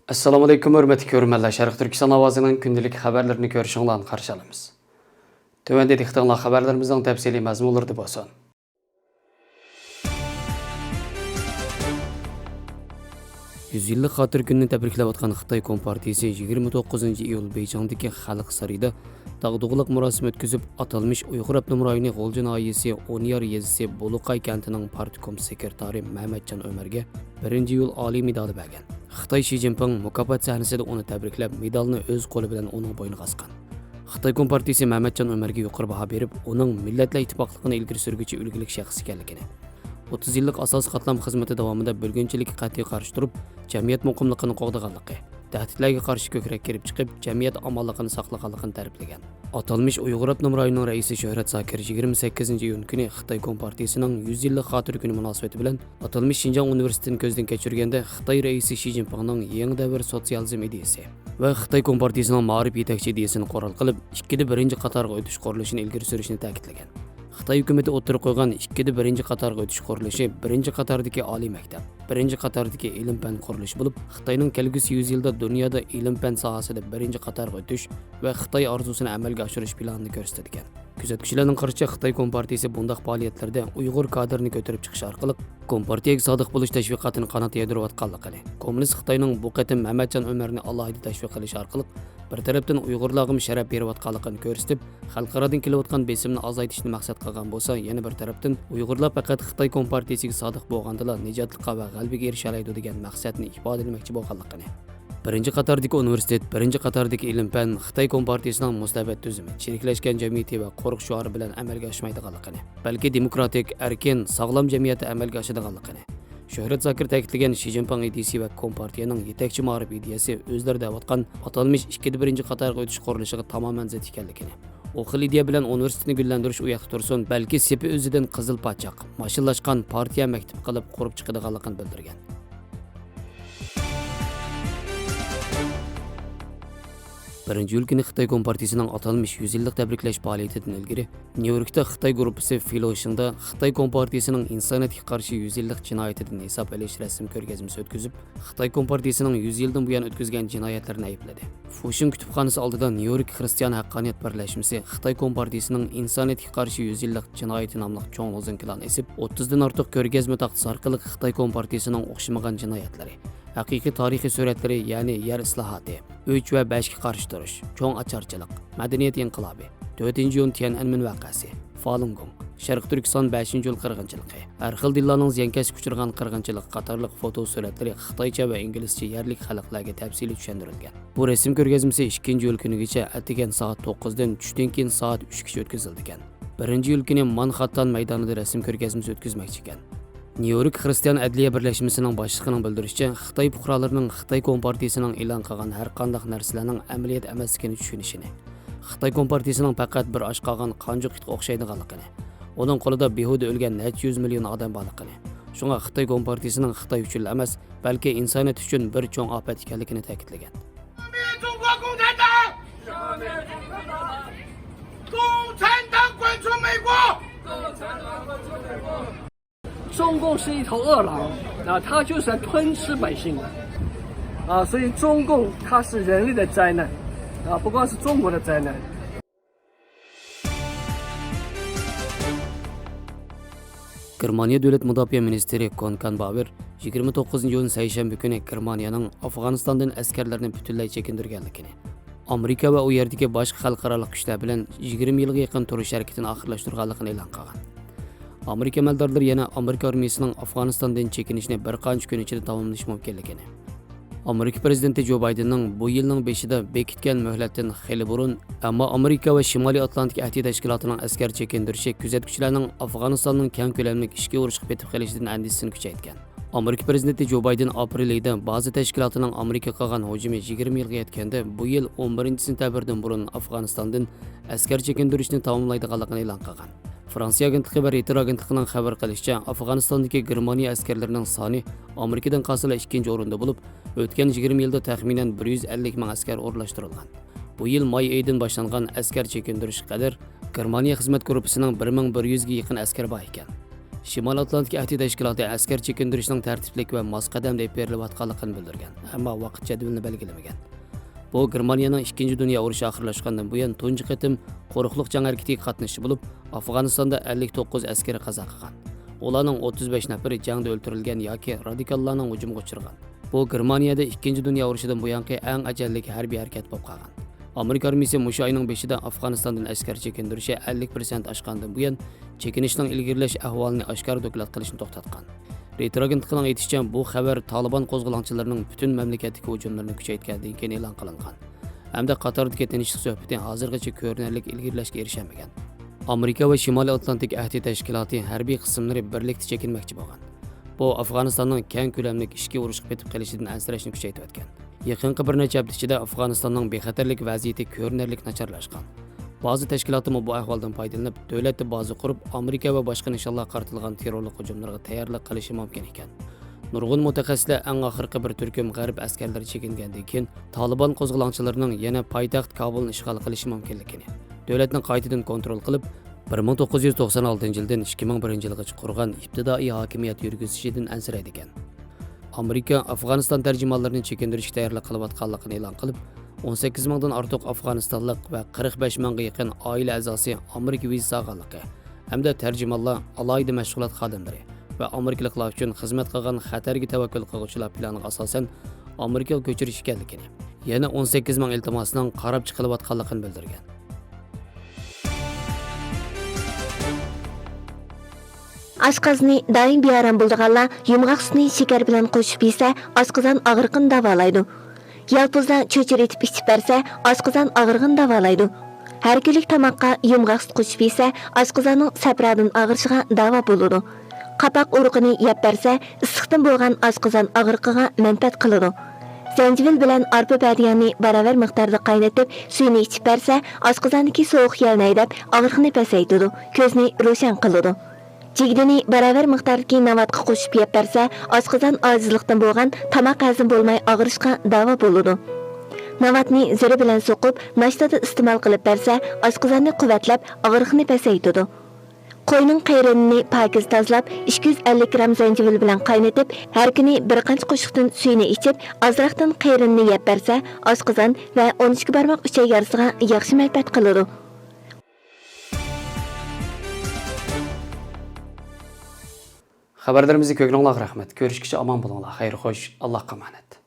Assalomu alaykum, hurmatli ko'ruvchilar. Sherqiy Türkistan Awazining kundalik xabarlarini ko'rishinglarni qarshi olamiz. Tövəndə diqqətinizə xəbərlərimizin təfsili məzmunları bolsun. Yüzyıllık xatır gününü təbriklab atqan Xitay Kompartiyəsi 29 iyul Beyjingdəki Xalq sarayida dağdığılıq mərasim ötküzüb atalmış Uyğur Avtonom rayonu G'oljin ayesi 10 yezisi Boluqay kentining partkom sekretari Memetjan Ömerga 1 iyul oliy medali bergan. Xitay Xi Jinping mukofot sahnasida uni tabriklab medalni o'z qo'li bilan uning bo'yniga asgan. Xitay Kompartiyəsi Memetjan Ömerga yuqori baho berib, uning millatlar ittifoqligini ilgari surguvchi ulgulik shaxs ekanligini, 30 yillik asos qatlam xizmati davomida bo'lgunchilikka qat'iy qarshi turib, jamiyat muqimligini qo'g'daganligi, tahdidlarga qarshi ko'krak kerib chiqib, jamiyat omonligini saqlaganligini ta'riflagan. Atalmış Uyğur Avtonom rayonining raisi Şöhret Zakir 28 iyun kuni Xitay Kompartiyasining 100 yillik xotir kuni munosabati bilan atalmış Şinjan universitetini ko'zdan kechirganda Xitoy raisi Xi Jinpingning yangi davr sotsializm ideyasi va Xitoy Kompartiyasining ma'rif yetakchi ideyasini qo'ral qilib, ikkida birinchi qatorga o'tish qurilishini ilgari surishni ta'kidlagan. Xitoy hukumatı o'tirib qo'ygan ikkida birinchi qatorga o'tish qurilishi birinchi qatordagi oliy maktab, birinchi qatordagi ilm-fan qurilishi bo'lib, Xitoyning kelgusi 100 yilda dunyoda ilm-fan sohasida birinchi qatorga o'tish va Xitoy orzusini amalga oshirish planini ko'rsatgan. Kuzatuvchilarning qarashicha Xitoy Kompartiyasi bunday faoliyatlarda Uyg'ur kadrini ko'tarib chiqish orqali Kompartiyaga sodiq bo'lish tashviqotini qanot yaydirayotganligini, kommunist Xitoyning bu qatim Memetjan Ömerni alohida tashviq qilish orqali bir tarafdan Uyg'urlarga sharaf berayotganligini ko'rsatib, xalqaradan kelayotgan besimni azaytishni maqsad qilgan bo'lsa, yana bir tarafdan Uyg'urlar faqat Xitoy Kompartiyasiga sodiq bo'lgandalar nijotlikqa va g'albiga erisha oladi degan maqsadni ifodalamoqchi bo'lganligini. Birinchi qatordagi universitet, birinchi qatordagi ilm-fan Xitoy Kompartiyasining mustabid tuzumi, chiriklashgan jamiyati va qo'riq shuari bilan amalga oshmaydiganligini, balki demokratik, erkin, sog'lom jamiyatda amalga oshadiganligini. Şöhret Zakir ta'kidlagan Xi Jinping ideyasi va Kompartiyaning yetakchi ma'rif ideyasi o'zlarida aytgan atalmış ikkida birinchi qatorga o'tish qurilishiga tamoman zid ekanligini. O xil ideya bilan universitetni gullantirish u yoqda tursin, balki sepi o'zidan qizil pachoq, mashinlashgan partiya maktabi qilib qurib chiqadiganligini bildirgan. Birinchi yil kuni Xitoy Kompartiyasining atalmış 100 yillik tabriklash faoliyatidan ilgari Nyu-Yorkda Xitoy guruhi Fellowship'da Xitoy Kompartiyasining insoniyatga qarshi 100 yillik jinoyatidan hisob olish rasm ko'rgazmasi o'tkazib, Xitoy Kompartiyasining 100 yildan buyon o'tkazgan jinoyatlarini aybladi. Fushun kutubxonasi oldida Nyu-York Xristian haqqoniyat birlashmasi Xitoy Kompartiyasining insoniyatga qarshi 100 yillik jinoyati nomli cho'ng o'zinkilan esib, 30 dan ortiq ko'rgazma taqdisi orqali Xitoy Kompartiyasining o'xshamagan jinoyatlari, haqiqiy tarixiy suratlari, ya'ni yer islohoti, 3 va 5 ga qarshi turish, cho'ng acharchilik, madaniyat inqilobi, 4-iyun Tiananmen voqeasi, Falun Gong, Sherqiy Türkistan 5-yil qirg'inchiligi, har xil dillarning ziyonkashga uchragan qirg'inchilik qatorliq foto suratlari Xitoycha va inglizcha yerlik xalqlarga tafsili tushuntirilgan. Bu rasm ko'rgazmasi 2-yil kunigacha atigan soat 9 dan tushdan keyin soat 3 gacha o'tkazildi ekan. 1-yil kuni Manhattan maydonida rasm ko'rgazmasi o'tkazmoqchi ekan. Nyu-York Xristian adliya birlashmasining boshlig'ining bildirishicha, Xitoy fuqarolarining Xitoy Kompartiyasining e'lon qilgan har qanday narsalarning amaliyot emasligini tushunishini, Xitoy Kompartiyasining faqat bir osh qolgan qanjuq itga o'xshaydiganligini, uning qo'lida behuda o'lgan necha 100 million odam borligini, shunga Xitoy Kompartiyasining Xitoy uchun emas, balki insoniyat uchun bir cho'ng ofat ekanligini ta'kidlagan.中共是一头饿狼，它就是来吞吃百姓的，所以中共它是人类的灾难，不光是中国的灾难。Germaniya Davlat Mudofaa ministri Konkan Bauer 29 iyun seshanba kuni Germaniyaning Afg'onistondan askarlarini butunlay chekindurganligini, Amerika va u yerdagi boshqa xalqaro kuchlar bilan 20 yilga yaqin turish harakatini oxirlashtirganligini e'lon qilgan. Amerika amaldorlari yana Amerika armiyasining Afg'onistondan chekinishni bir qancha kun ichida tamomlash mumkinligini, Amerika prezidenti Joe Bidenning bu yilning 5ida bekitgan muhlatdan xeli burun, ammo Amerika va Shimoliy Atlantik ahdiy tashkilotining askar chekindirishi kuzatuvchilarning Afg'onistonning keng ko'lamli ishga urushib ketib qolishidan andisini kuchaytgan. Amerika prezidenti Joe Biden aprel oyida ba'zi tashkilotlarning Amerika qilgan hujumi 20 yilga yetganda, bu yil 11-sentabrdan burun Afg'onistondan askar chekindirishni tamomlaydiganligini e'lon qilgan. Fransiya agentligi va Reuters agentligining xabar qilishicha, Afg'onistondagi Germaniya askarlarining soni Amerikadan qasila 2-o'rinda bo'lib, o'tgan 20 yilda taxminan 150 ming askar o'rlashtirilgan. Bu yil may oyidan boshlangan askar chekindirish qadar Germaniya xizmat guruhining 1100 ga yaqin askar bor ekan. Şimal Atlantik Ahdi Təşkilatı əskər çekindürüşünün tərtiblik və mas qədəm deyib berilayotganligini bildirgan, ammo vaqt jadvalini belgilamagan. Bu Germaniyanın 2. Dünya urushi oxirlashgandan buyon tunji qatim qo'riqliq jang harakatiga qatnashchi bo'lib, Afg'onistonda 59 askari qazo qilgan. Ularning 35 nafari jangda o'ldirilgan yoki radikallarning hujumiga uchragan. Bu Germaniyada 2. Dünya urushidan buyongi eng ajallik harbiy harakat bo'lib qolgan. Amerika armiyasi mushu oyning 5-ida Afg'onistondan askar chekindirishi 50% oshgandan buyon chekinishning ilgirlash ahvolini oshkor doklad qilishni to'xtatgan. Retroagentlikning aytishicha, bu xabar Taliban qo'zg'olonchilarining butun mamlakatdagi hujumlarini kuchaytirgandan keyin e'lon qilingan. Hamda Qatardagi tinchlik suhbati hozirgacha ko'rinarli ilgirlashga erishamagan. Amerika va Shimoliy Atlantik Ahdi Tashkiloti harbiy qismlari birlikda chekinmoqchi bo'lgan. Bu Afg'onistonning keng ko'lamli ishga urushga ketib qolishidan ansirashni kuchaytirayotgan. Yaqinqi bir necha hafta ichida Afg'onistonning bexatarlik vaziyati ko'rinarli nacharlashgan. Ba'zi tashkilotlar bu ahvoldan foydalanib, davlatni baza qurib, Amerika va boshqa nishonlar qaratilgan terrorlik hujumlariga tayyorlik qilishi mumkin ekan. Nurg'un mutaxassislar eng oxirgi bir turkum g'arb askarlari chekingandan keyin Taliban qo'zg'olonchilarining yana poytaxt Kabulni ishg'ol qilishi mumkinligini, davlatni qaytadan kontrol qilib, 1996-yildan 2001-yilgacha qurgan ibtidoiy hokimiyat yurgizishidan ansiraydi ekan. Amerika Afg'oniston tarjimonlarini chekindirishga tayyorlik qilayotganligini e'lon qilib, 18 mingdan ortiq Afg'onistonlik va 45 mingga yaqin oila a'zosi Amerika vizasi olganligi hamda tarjimonlar, alohida mashg'ulot xodimlari va amerikaliklar uchun xizmat qilgan xatarga tavakkul qiluvchilar planiga asosan Amerikaga ko'chirish ekanligini, yana 18 ming iltimosining qarab chiqilayotganligini bildirgan. Aşqazını daim biyaran bulduğanlar yumğaq sutni şeker bilan qo'shib yesa, aşqazan ağrıqını davolaydi. Yalpuzdan cho'chir etib ichib bersa, aşqazan ağrıqını davolaydi. Har kunlik tamoqqa yumğaq sut qo'shib yesa, aşqazanning sapradan og'rishiga davo bo'ladi. Qapoq urug'ini yeb bersa, issiqdan bo'lgan aşqazan og'riqiga manfaat qiladi. Zencevil bilan arpa badiyani baravar miqdorda qaynatib, suyini ichib bersa, aşqazandagi sovuq yelni haydab, og'riqni pasaytiradi, ko'zni ro'shan qiladi. Jigdini baravar miqdordagi navatga qo'shib yeb bersa, oshqozon ojizlikdan bo'lgan tamoq hazm bo'lmay og'rishga davo bo'ladi. Navatni ziri bilan so'qib, nashtada iste'mol qilib bersa, oshqozonni quvvatlab, og'riqni pasaytiradi. Qo'yning qayrinini pokiz tozalab, 250 gram zencevil bilan qaynatib, har kuni bir qancha qo'shiqdan suyini ichib, ozroqdan qayrinini yeb bersa, oshqozon va 12 barmoq uchay yarisiga yaxshi manfaat qiladi. Xabarlarimizni ko'ngilingizga rahmat. Ko'rishguncha omon bo'linglar. Xayr xo'sh, Allohga omonat.